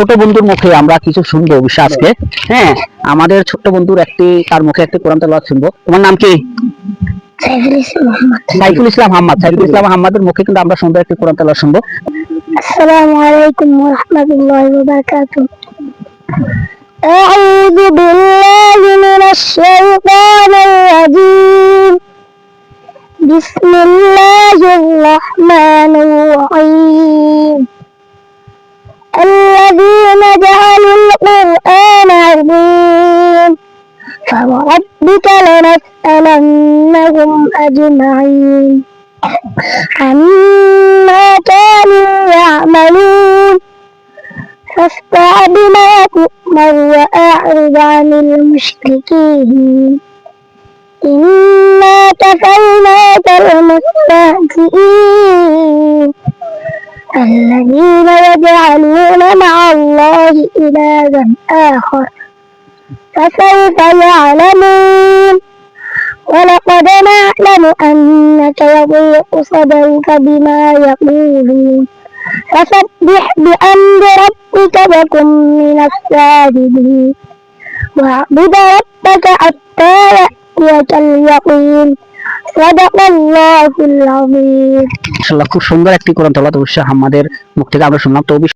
ছোট বন্ধুর মুখে আমরা কিছু শুনবো অবশ্যই আজকে। হ্যাঁ, আমাদের ছোট্ট বন্ধুর তার মুখে একটি কোরআন তেলাওয়াত শুনবো। তোমার নাম কি? সাইফুল ইসলাম আহমদ। সাইফুল ইসলাম আহমদের মুখে কিন্তু আমরা সুন্দর একটি কোরআন তেলাওয়াত শুনবো। আসসালামু আলাইকুম ওয়া রাহমাতুল্লাহি ওয়া বারাকাতুহু। আউযু বিল্লাহি মিনাশ শাইতানির রাজীম। বিসমিল্লাহির রাহমানির রাহিম। الذين جعلوا القرآن عظيم فوربك لنسألنهم أجمعين عما كانوا يعملون فاصدع بما تؤمر وأعرض عن المشركين إنا كفيناك المستهزئين الذين يجعلون مع الله إلها آخر فسوف يعلمون ولقد نعلم أنك يضيق صدرك بما يقولون فسبح بحمد ربك وكن من الساجدين واعبد ربك حتى يأتيك اليقين صدق الله العظيم। মাশাআল্লাহ, খুব সুন্দর একটি কোরআন তেলাওয়াত অবশ্যই আমাদের মুখ থেকে আমরা শুনলাম। তো